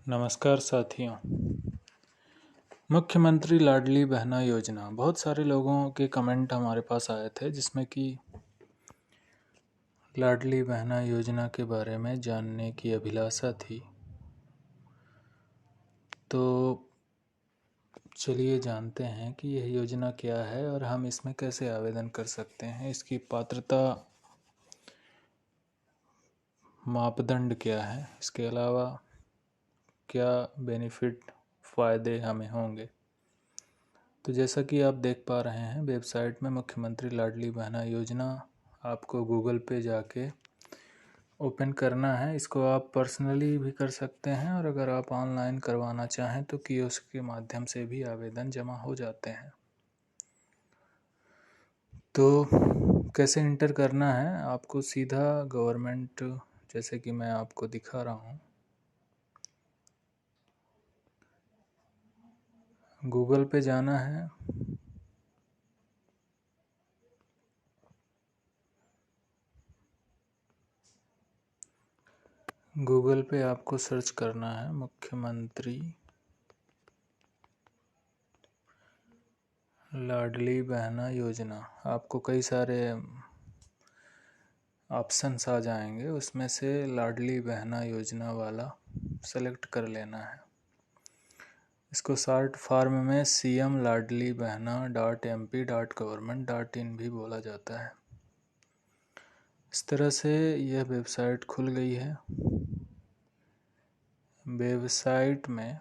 नमस्कार साथियों। मुख्यमंत्री लाडली बहना योजना, बहुत सारे लोगों के कमेंट हमारे पास आए थे जिसमें कि लाडली बहना योजना के बारे में जानने की अभिलाषा थी। तो चलिए जानते हैं कि यह योजना क्या है और हम इसमें कैसे आवेदन कर सकते हैं, इसकी पात्रता मापदंड क्या है, इसके अलावा क्या बेनिफिट फ़ायदे हमें होंगे। तो जैसा कि आप देख पा रहे हैं वेबसाइट में मुख्यमंत्री लाडली बहना योजना आपको गूगल पे जाके ओपन करना है। इसको आप पर्सनली भी कर सकते हैं और अगर आप ऑनलाइन करवाना चाहें तो कियोस्क के माध्यम से भी आवेदन जमा हो जाते हैं। तो कैसे इंटर करना है, आपको सीधा गवर्नमेंट, जैसे कि मैं आपको दिखा रहा हूँ, गूगल पे जाना है। गूगल पे आपको सर्च करना है मुख्यमंत्री लाडली बहना योजना। आपको कई सारे ऑप्शंस आ जाएंगे, उसमें से लाडली बहना योजना वाला सेलेक्ट कर लेना है। इसको शॉर्ट फॉर्म में CM लाडली बहना .mp.gov.in भी बोला जाता है। इस तरह से यह वेबसाइट खुल गई है। वेबसाइट में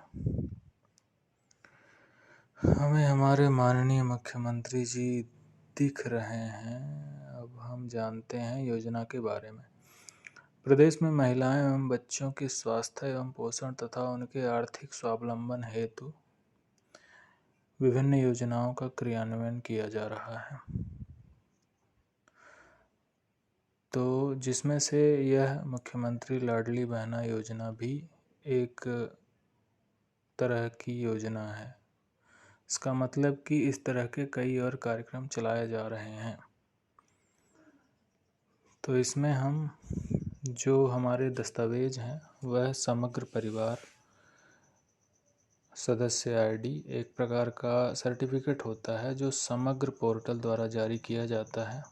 हमें हमारे माननीय मुख्यमंत्री जी दिख रहे हैं। अब हम जानते हैं योजना के बारे में। प्रदेश में महिलाएं एवं बच्चों के स्वास्थ्य एवं पोषण तथा उनके आर्थिक स्वावलंबन हेतु विभिन्न योजनाओं का क्रियान्वयन किया जा रहा है। तो जिसमें से यह मुख्यमंत्री लाडली बहना योजना भी एक तरह की योजना है। इसका मतलब कि इस तरह के कई और कार्यक्रम चलाए जा रहे हैं। तो इसमें हम जो हमारे दस्तावेज हैं वह समग्र परिवार सदस्य ID एक प्रकार का सर्टिफिकेट होता है जो समग्र पोर्टल द्वारा जारी किया जाता है।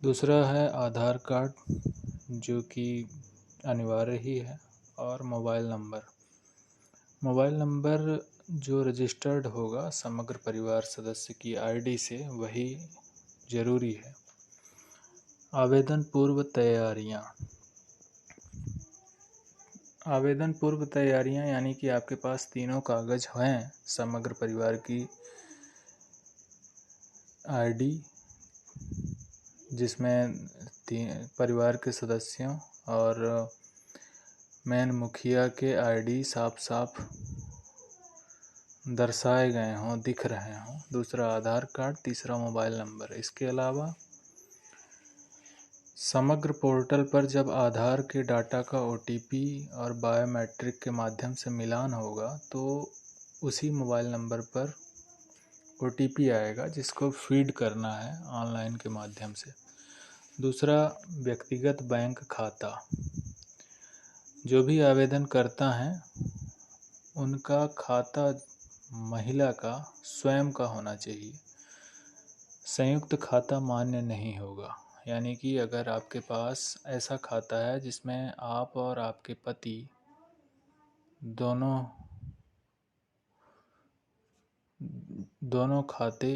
दूसरा है आधार कार्ड, जो कि अनिवार्य ही है, और मोबाइल नंबर जो रजिस्टर्ड होगा समग्र परिवार सदस्य की ID से, वही ज़रूरी है। आवेदन पूर्व तैयारियां यानी कि आपके पास तीनों कागज हैं, समग्र परिवार की ID जिसमें परिवार के सदस्यों और मेन मुखिया के ID साफ साफ दर्शाए गए हों, दिख रहे हों। दूसरा आधार कार्ड, तीसरा मोबाइल नंबर। इसके अलावा समग्र पोर्टल पर जब आधार के डाटा का OTP और बायोमेट्रिक के माध्यम से मिलान होगा तो उसी मोबाइल नंबर पर OTP आएगा जिसको फीड करना है ऑनलाइन के माध्यम से। दूसरा व्यक्तिगत बैंक खाता। जो भी आवेदन करता है उनका खाता महिला का स्वयं का होना चाहिए। संयुक्त खाता मान्य नहीं होगा, यानी कि अगर आपके पास ऐसा खाता है जिसमें आप और आपके पति दोनों खाते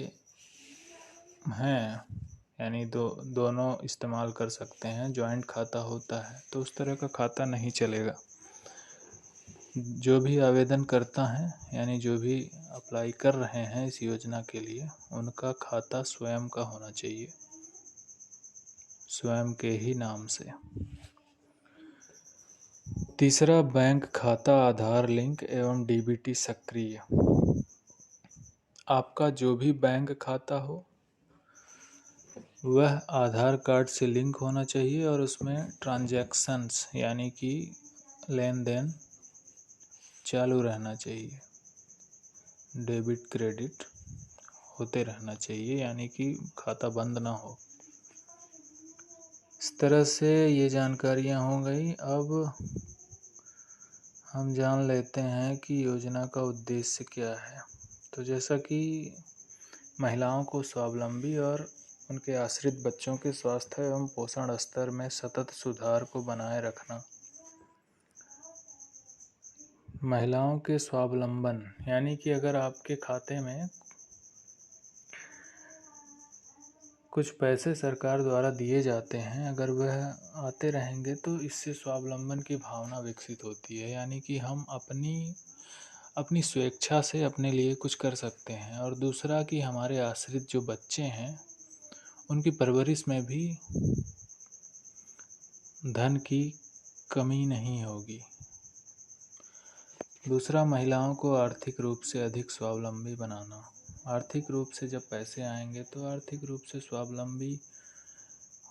हैं, यानी दोनों इस्तेमाल कर सकते हैं, जॉइंट खाता होता है, तो उस तरह का खाता नहीं चलेगा। जो भी आवेदन करता है, यानी जो भी अप्लाई कर रहे हैं इस योजना के लिए, उनका खाता स्वयं का होना चाहिए, स्वयं के ही नाम से। तीसरा बैंक खाता आधार लिंक एवं DBT सक्रिय। आपका जो भी बैंक खाता हो वह आधार कार्ड से लिंक होना चाहिए और उसमें ट्रांजैक्शंस यानी कि लेन देन चालू रहना चाहिए, डेबिट क्रेडिट होते रहना चाहिए, यानी कि खाता बंद ना हो। इस तरह से ये जानकारियाँ हो गई। अब हम जान लेते हैं कि योजना का उद्देश्य क्या है। तो जैसा कि महिलाओं को स्वावलंबी और उनके आश्रित बच्चों के स्वास्थ्य एवं पोषण स्तर में सतत सुधार को बनाए रखना। महिलाओं के स्वावलंबन यानी कि अगर आपके खाते में कुछ पैसे सरकार द्वारा दिए जाते हैं, अगर वह आते रहेंगे तो इससे स्वावलंबन की भावना विकसित होती है। यानी कि हम अपनी स्वेच्छा से अपने लिए कुछ कर सकते हैं। और दूसरा कि हमारे आश्रित जो बच्चे हैं उनकी परवरिश में भी धन की कमी नहीं होगी। दूसरा, महिलाओं को आर्थिक रूप से अधिक स्वावलंबी बनाना। आर्थिक रूप से जब पैसे आएंगे तो आर्थिक रूप से स्वावलंबी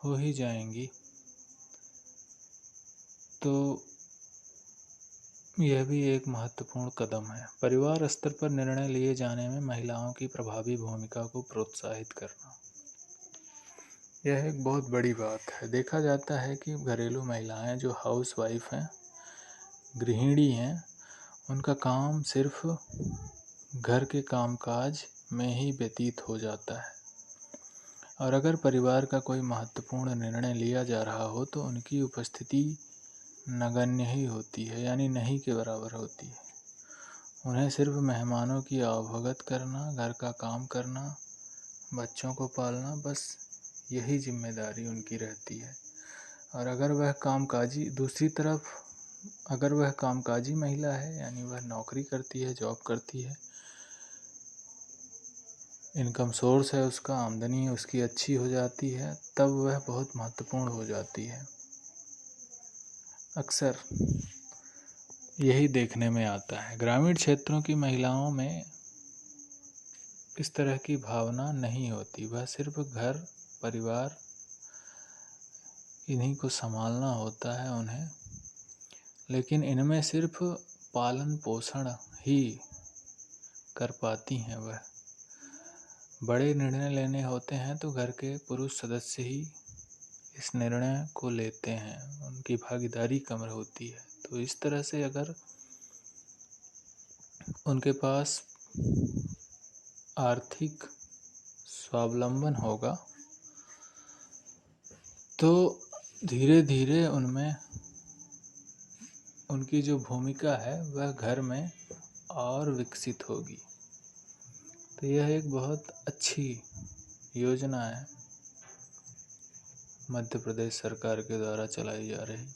हो ही जाएंगी। तो यह भी एक महत्वपूर्ण कदम है। परिवार स्तर पर निर्णय लिए जाने में महिलाओं की प्रभावी भूमिका को प्रोत्साहित करना, यह एक बहुत बड़ी बात है। देखा जाता है कि घरेलू महिलाएं जो हाउस वाइफ हैं, गृहिणी हैं, उनका काम सिर्फ घर के कामकाज में ही व्यतीत हो जाता है। और अगर परिवार का कोई महत्वपूर्ण निर्णय लिया जा रहा हो तो उनकी उपस्थिति नगण्य ही होती है, यानी नहीं के बराबर होती है। उन्हें सिर्फ मेहमानों की अवभगत करना, घर का काम करना, बच्चों को पालना, बस यही जिम्मेदारी उनकी रहती है। और अगर वह कामकाजी महिला है, यानी वह नौकरी करती है, जॉब करती है, इनकम सोर्स है उसका, आमदनी उसकी अच्छी हो जाती है, तब वह बहुत महत्वपूर्ण हो जाती है। अक्सर यही देखने में आता है। ग्रामीण क्षेत्रों की महिलाओं में इस तरह की भावना नहीं होती। वह सिर्फ घर परिवार इन्हीं को संभालना होता है उन्हें, लेकिन इनमें सिर्फ पालन पोषण ही कर पाती हैं। वह बड़े निर्णय लेने होते हैं तो घर के पुरुष सदस्य ही इस निर्णय को लेते हैं, उनकी भागीदारी कम होती है। तो इस तरह से अगर उनके पास आर्थिक स्वावलंबन होगा तो धीरे धीरे उनमें उनकी जो भूमिका है वह घर में और विकसित होगी। तो यह एक बहुत अच्छी योजना है मध्य प्रदेश सरकार के द्वारा चलाई जा रही।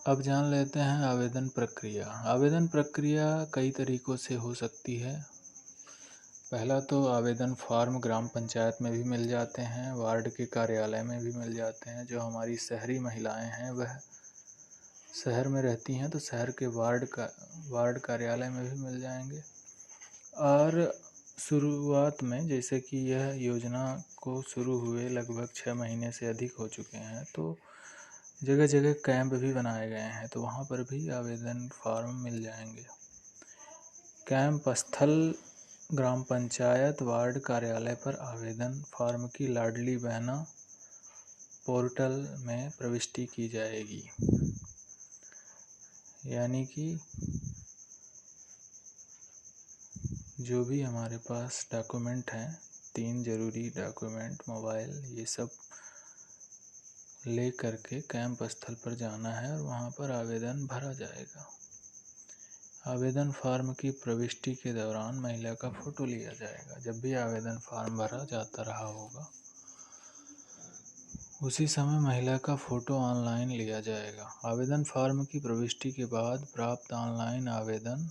अब जान लेते हैं आवेदन प्रक्रिया। आवेदन प्रक्रिया कई तरीकों से हो सकती है। पहला तो आवेदन फॉर्म ग्राम पंचायत में भी मिल जाते हैं, वार्ड के कार्यालय में भी मिल जाते हैं। जो हमारी शहरी महिलाएं हैं वह शहर में रहती हैं तो शहर के वार्ड कार्यालय में भी मिल जाएंगे। और शुरुआत में, जैसे कि यह योजना को शुरू हुए लगभग 6 महीने से अधिक हो चुके हैं, तो जगह जगह कैंप भी बनाए गए हैं, तो वहाँ पर भी आवेदन फॉर्म मिल जाएंगे। कैंप स्थल ग्राम पंचायत वार्ड कार्यालय पर आवेदन फॉर्म की लाडली बहना पोर्टल में प्रविष्टि की जाएगी। यानी कि जो भी हमारे पास डॉक्यूमेंट हैं, 3 जरूरी डॉक्यूमेंट, मोबाइल, ये सब ले करके कैंप स्थल पर जाना है और वहाँ पर आवेदन भरा जाएगा। आवेदन फॉर्म की प्रविष्टि के दौरान महिला का फ़ोटो लिया जाएगा। जब भी आवेदन फॉर्म भरा जाता रहा होगा उसी समय महिला का फ़ोटो ऑनलाइन लिया जाएगा। आवेदन फॉर्म की प्रविष्टि के बाद प्राप्त ऑनलाइन आवेदन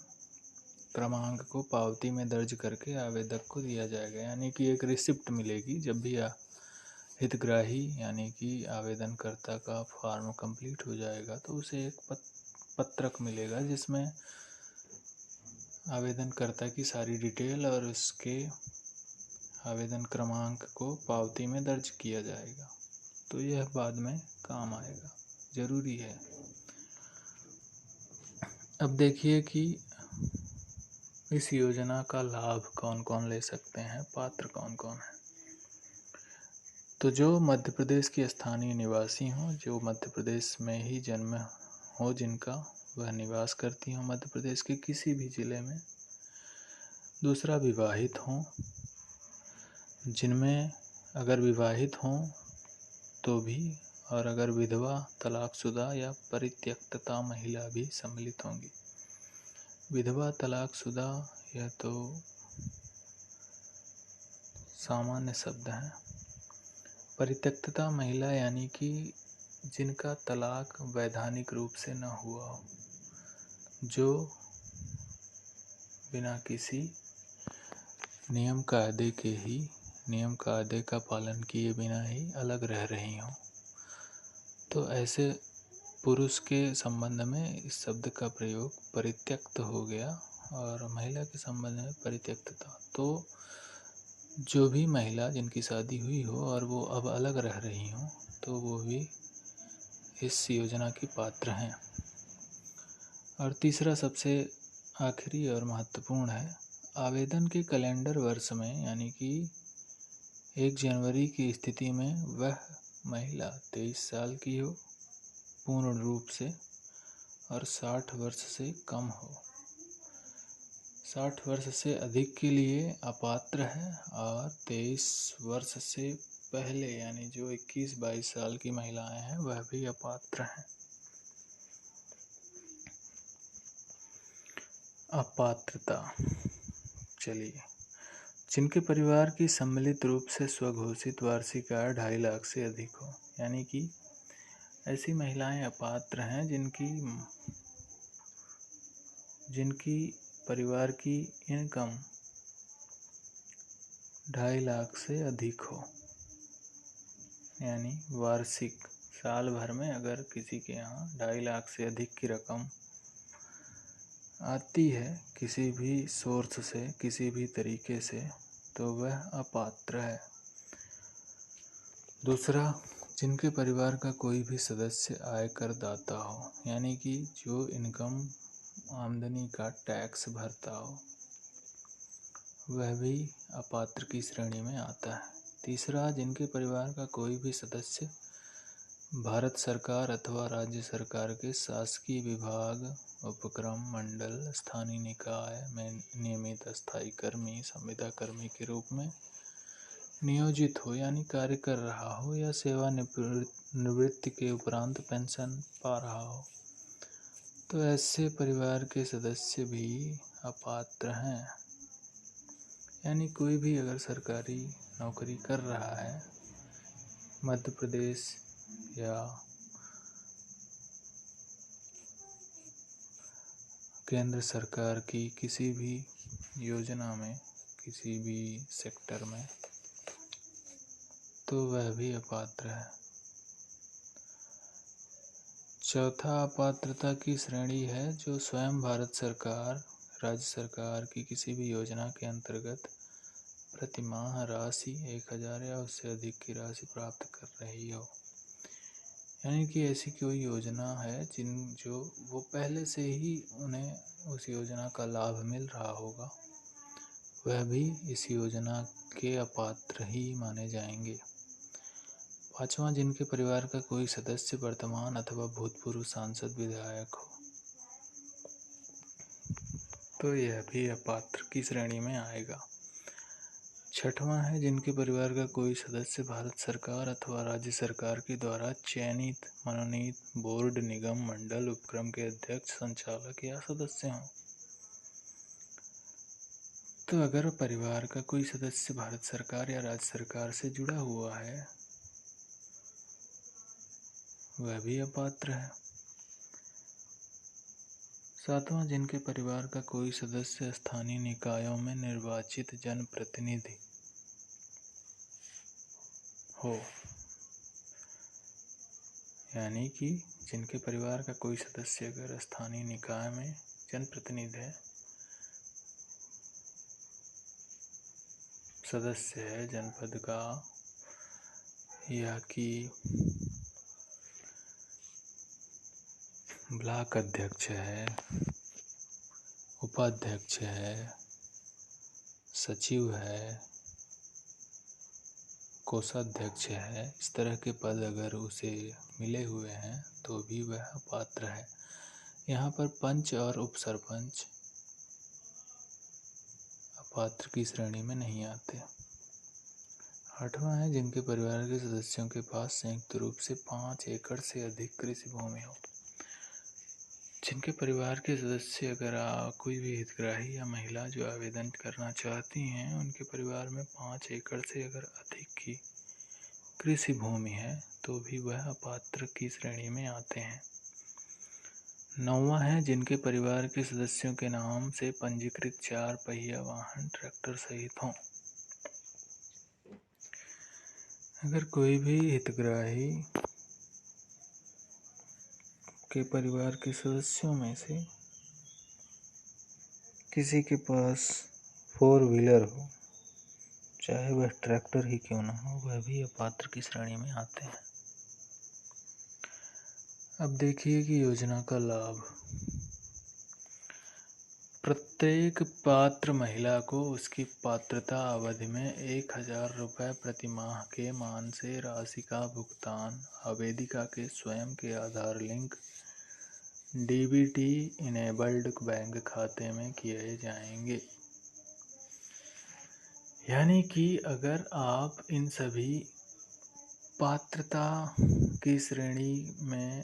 क्रमांक को पावती में दर्ज करके आवेदक को दिया जाएगा। यानी कि एक रिसिप्ट मिलेगी। जब भी हितग्राही यानी कि आवेदनकर्ता का फॉर्म कंप्लीट हो जाएगा तो उसे एक पत्रक मिलेगा जिसमें आवेदनकर्ता की सारी डिटेल और उसके आवेदन क्रमांक को पावती में दर्ज किया जाएगा। तो यह बाद में काम आएगा, ज़रूरी है। अब देखिए कि इस योजना का लाभ कौन कौन ले सकते हैं, पात्र कौन कौन है। तो जो मध्य प्रदेश के स्थानीय निवासी हों, जो मध्य प्रदेश में ही जन्म हो जिनका, वह निवास करती हों मध्य प्रदेश के किसी भी जिले में। दूसरा, विवाहित हों, जिनमें अगर विवाहित हों तो भी, और अगर विधवा, तलाकशुदा या परित्यक्ता महिला भी सम्मिलित होंगी। विधवा, तलाकशुदा यह तो सामान्य शब्द हैं। परित्यक्ता महिला यानी कि जिनका तलाक वैधानिक रूप से न हुआ हो, जो बिना किसी नियम कायदे का पालन किए बिना ही अलग रह रही हों। तो ऐसे पुरुष के संबंध में इस शब्द का प्रयोग परित्यक्त हो गया, और महिला के संबंध में परित्यक्तता। तो जो भी महिला जिनकी शादी हुई हो और वो अब अलग रह रही हों, तो वो भी इस योजना की पात्र हैं। और तीसरा, सबसे आखिरी और महत्वपूर्ण है, आवेदन के कैलेंडर वर्ष में यानी कि 1 जनवरी की स्थिति में वह महिला 23 साल की हो पूर्ण रूप से और 60 वर्ष से कम हो। 60 वर्ष से अधिक के लिए अपात्र है, और 23 वर्ष से पहले यानी जो 21-22 साल की महिलाएं हैं वह भी अपात्र हैं। अपात्रता, चलिए, जिनके परिवार की सम्मिलित रूप से स्वघोषित वार्षिक आय 2.5 लाख से अधिक हो, यानी कि ऐसी महिलाएं अपात्र हैं जिनकी परिवार की इनकम 2.5 लाख से अधिक हो, यानी वार्षिक, साल भर में अगर किसी के यहाँ 2.5 लाख से अधिक की रकम आती है किसी भी सोर्स से, किसी भी तरीके से, तो वह अपात्र है। दूसरा, जिनके परिवार का कोई भी सदस्य आयकर दाता हो, यानी कि जो इनकम आमदनी का टैक्स भरता हो, वह भी अपात्र की श्रेणी में आता है। तीसरा, जिनके परिवार का कोई भी सदस्य भारत सरकार अथवा राज्य सरकार के शासकीय विभाग, उपक्रम, मंडल, स्थानीय निकाय में नियमित अस्थायी कर्मी, संविदा कर्मी के रूप में नियोजित हो, यानी कार्य कर रहा हो, या सेवानिवृत्ति के उपरांत पेंशन पा रहा हो, तो ऐसे परिवार के सदस्य भी अपात्र हैं। यानी कोई भी अगर सरकारी नौकरी कर रहा है मध्य प्रदेश या केंद्र सरकार की किसी भी योजना में, किसी भी सेक्टर में, तो वह भी अपात्र है। चौथा, अपात्रता की श्रेणी है जो स्वयं भारत सरकार, राज्य सरकार की किसी भी योजना के अंतर्गत प्रतिमाह राशि 1,000 या उससे अधिक की राशि प्राप्त कर रही हो। यानी कि ऐसी कोई योजना है जो वो पहले से ही उन्हें उस योजना का लाभ मिल रहा होगा, वह भी इस योजना के अपात्र ही माने जाएंगे। पांचवा, जिनके परिवार का कोई सदस्य वर्तमान अथवा भूतपूर्व सांसद, विधायक हो, तो यह भी अपात्र की श्रेणी में आएगा। छठवां है, जिनके परिवार का कोई सदस्य भारत सरकार अथवा राज्य सरकार के द्वारा चयनित, मनोनीत बोर्ड, निगम, मंडल, उपक्रम के अध्यक्ष, संचालक या सदस्य हों। तो अगर परिवार का कोई सदस्य भारत सरकार या राज्य सरकार से जुड़ा हुआ है, वह भी अपात्र है। सातवां, जिनके परिवार का कोई सदस्य स्थानीय निकायों में निर्वाचित जनप्रतिनिधि हो, यानी कि जिनके परिवार का कोई सदस्य अगर स्थानीय निकाय में जनप्रतिनिधि है, सदस्य है जनपद का, या कि ब्लॉक अध्यक्ष है, उपाध्यक्ष है, सचिव है, कोषाध्यक्ष है, इस तरह के पद अगर उसे मिले हुए हैं तो भी वह अपात्र है। यहाँ पर पंच और उप सरपंच अपात्र की श्रेणी में नहीं आते। 8वां है जिनके परिवार के सदस्यों के पास संयुक्त रूप से 5 एकड़ से अधिक कृषि भूमि हो। जिनके परिवार के सदस्य अगर कोई भी हितग्राही या महिला जो आवेदन करना चाहती हैं, उनके परिवार में 5 एकड़ से अगर अधिक की कृषि भूमि है तो भी वह अपात्र की श्रेणी में आते हैं। 9वां है जिनके परिवार के सदस्यों के नाम से पंजीकृत 4 पहिया वाहन ट्रैक्टर सहित हों। अगर कोई भी हितग्राही के परिवार के सदस्यों में से किसी के पास 4 व्हीलर हो, चाहे वह ट्रैक्टर ही क्यों ना हो, वह भी अपात्र की श्रेणी में आते हैं। अब देखिए कि योजना का लाभ। प्रत्येक पात्र महिला को उसकी पात्रता अवधि में 1000 रुपये प्रति माह के मान से राशि का भुगतान आवेदिका के स्वयं के आधार लिंक डीबीटी इनेबल्ड बैंक खाते में किए जाएंगे। यानी कि अगर आप इन सभी पात्रता की श्रेणी में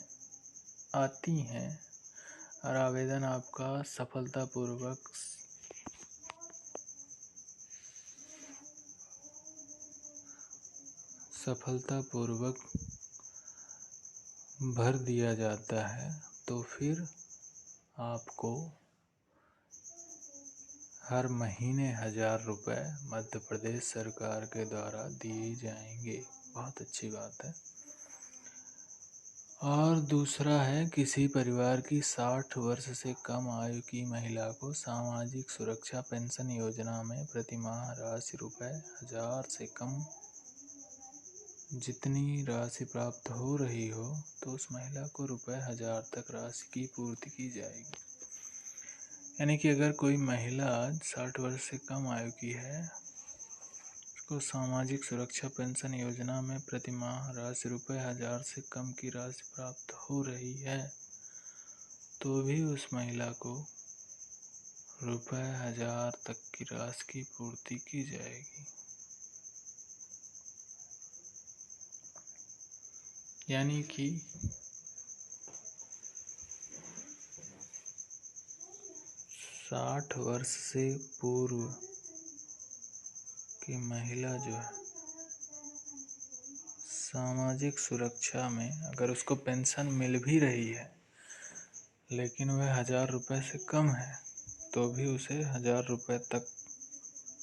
आती हैं और आवेदन आपका सफलतापूर्वक भर दिया जाता है, तो फिर आपको हर महीने 1000 रुपये मध्य प्रदेश सरकार के द्वारा दिए जाएंगे। बहुत अच्छी बात है। और दूसरा है किसी परिवार की 60 वर्ष से कम आयु की महिला को सामाजिक सुरक्षा पेंशन योजना में प्रतिमाह राशि ₹1000 से कम जितनी राशि प्राप्त हो रही हो, तो उस महिला को ₹1000 तक राशि की पूर्ति की जाएगी। यानी कि अगर कोई महिला 60 वर्ष से कम आयु की है, उसको सामाजिक सुरक्षा पेंशन योजना में प्रतिमाह राशि ₹1000 से कम की राशि प्राप्त हो रही है, तो भी उस महिला को ₹1000 तक की राशि की पूर्ति की जाएगी। यानी कि 60 वर्ष से पूर्व की महिला जो है सामाजिक सुरक्षा में अगर उसको पेंशन मिल भी रही है, लेकिन वह 1000 रुपये से कम है, तो भी उसे 1000 रुपये तक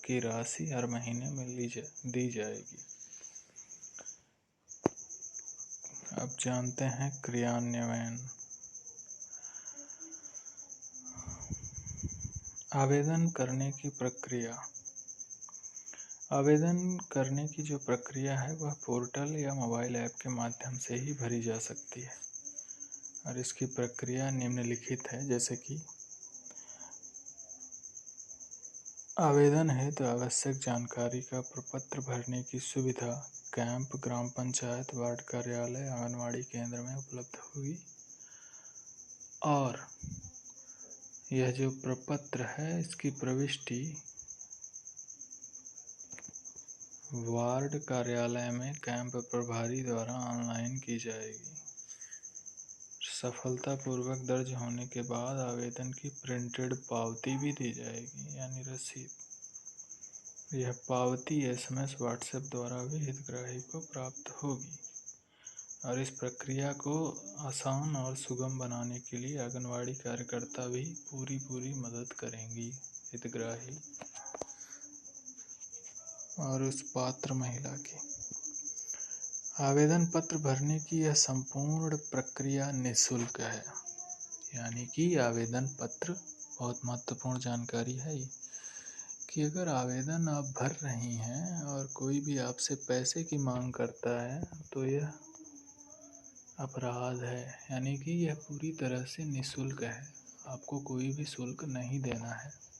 की राशि हर महीने में दी जाएगी। अब जानते हैं क्रियान्वयन। आवेदन करने की प्रक्रिया। आवेदन करने की जो प्रक्रिया है वह पोर्टल या मोबाइल ऐप के माध्यम से ही भरी जा सकती है और इसकी प्रक्रिया निम्नलिखित है, जैसे कि आवेदन है तो आवश्यक जानकारी का प्रपत्र भरने की सुविधा कैंप ग्राम पंचायत, वार्ड कार्यालय, आंगनवाड़ी केंद्र में उपलब्ध होगी। और यह जो प्रपत्र है इसकी प्रविष्टि वार्ड कार्यालय में कैंप प्रभारी द्वारा ऑनलाइन की जाएगी। सफलतापूर्वक दर्ज होने के बाद आवेदन की प्रिंटेड पावती भी दी जाएगी, यानी रसीद। यह पावती SMS व्हाट्सएप द्वारा भी हितग्राही को प्राप्त होगी। और इस प्रक्रिया को आसान और सुगम बनाने के लिए आंगनवाड़ी कार्यकर्ता भी पूरी मदद करेंगी हितग्राही और उस पात्र महिला की। आवेदन पत्र भरने की यह संपूर्ण प्रक्रिया निःशुल्क है। यानी कि आवेदन पत्र, बहुत महत्वपूर्ण जानकारी है ये, कि अगर आवेदन आप भर रही हैं और कोई भी आपसे पैसे की मांग करता है तो यह अपराध है। यानी कि यह पूरी तरह से निःशुल्क है, आपको कोई भी शुल्क नहीं देना है।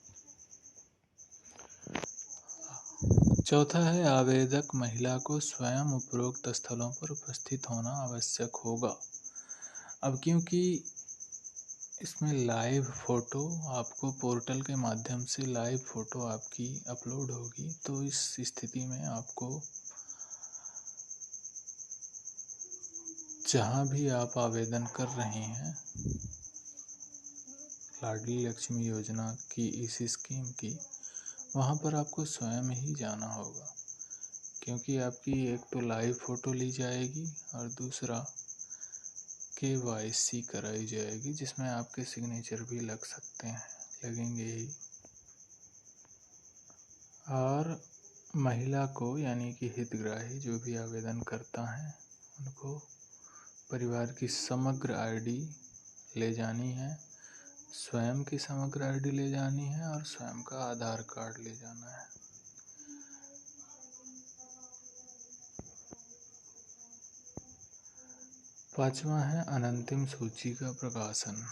चौथा है आवेदक महिला को स्वयं उपरोक्त स्थलों पर उपस्थित होना आवश्यक होगा। अब क्योंकि इसमें लाइव फ़ोटो आपको पोर्टल के माध्यम से लाइव फ़ोटो आपकी अपलोड होगी। तो इस स्थिति में आपको जहाँ भी आप आवेदन कर रहे हैं लाडली लक्ष्मी योजना की इस स्कीम की, वहाँ पर आपको स्वयं ही जाना होगा, क्योंकि आपकी एक तो लाइव फ़ोटो ली जाएगी और दूसरा KYC कराई जाएगी, जिसमें आपके सिग्नेचर भी लग सकते हैं, लगेंगे ही। और महिला को यानी कि हितग्राही जो भी आवेदन करता है उनको परिवार की समग्र आईडी ले जानी है, स्वयं की समग्र आईडी ले जानी है और स्वयं का आधार कार्ड ले जाना है। पांचवा है अनंतिम सूची का प्रकाशन।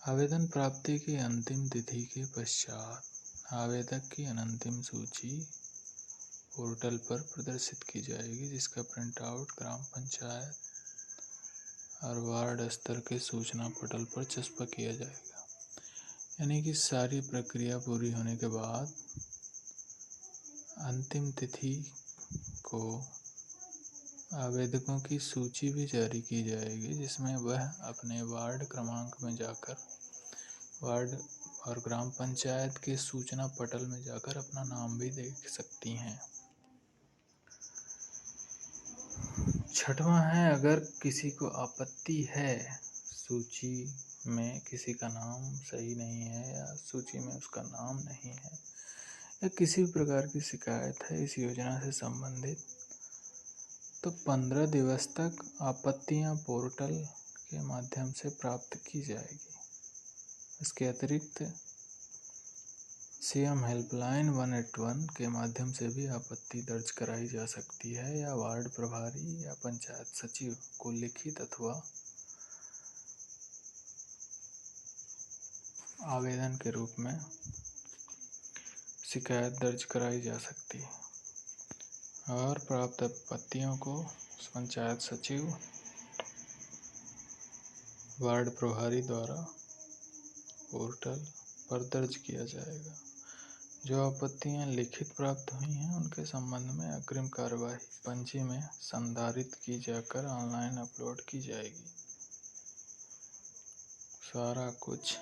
आवेदन प्राप्ति की अंतिम तिथि के पश्चात आवेदक की अनंतिम सूची पोर्टल पर प्रदर्शित की जाएगी, जिसका प्रिंट आउट ग्राम पंचायत और वार्ड स्तर के सूचना पटल पर चस्पा किया जाएगा। यानी कि सारी प्रक्रिया पूरी होने के बाद अंतिम तिथि को आवेदकों की सूची भी जारी की जाएगी, जिसमें वह अपने वार्ड क्रमांक में जाकर वार्ड और ग्राम पंचायत के सूचना पटल में जाकर अपना नाम भी देख सकती हैं। छठवां है अगर किसी को आपत्ति है, सूची में किसी का नाम सही नहीं है या सूची में उसका नाम नहीं है या किसी भी प्रकार की शिकायत है इस योजना से संबंधित, तो 15 दिवस तक आपत्तियां पोर्टल के माध्यम से प्राप्त की जाएगी। इसके अतिरिक्त सीएम हेल्पलाइन 181 के माध्यम से भी आपत्ति दर्ज कराई जा सकती है या वार्ड प्रभारी या पंचायत सचिव को लिखित अथवा आवेदन के रूप में शिकायत दर्ज कराई जा सकती है। और प्राप्त आपत्तियों को पंचायत सचिव वार्ड प्रभारी द्वारा पोर्टल पर दर्ज किया जाएगा। जो आपत्तियां लिखित प्राप्त हुई हैं उनके संबंध में अग्रिम कार्यवाही पंजी में संधारित की जाकर ऑनलाइन अपलोड की जाएगी। सारा कुछ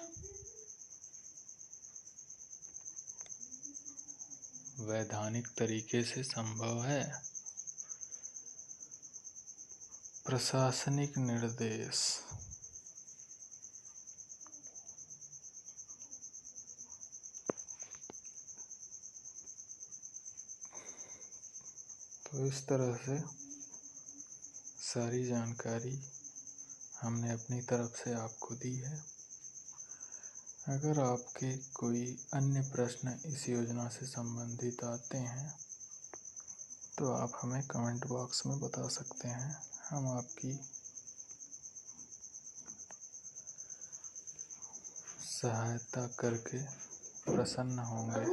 वैधानिक तरीके से संभव है। प्रशासनिक निर्देश। तो इस तरह से सारी जानकारी हमने अपनी तरफ से आपको दी है। अगर आपके कोई अन्य प्रश्न इस योजना से संबंधित आते हैं तो आप हमें कमेंट बॉक्स में बता सकते हैं, हम आपकी सहायता करके प्रसन्न होंगे।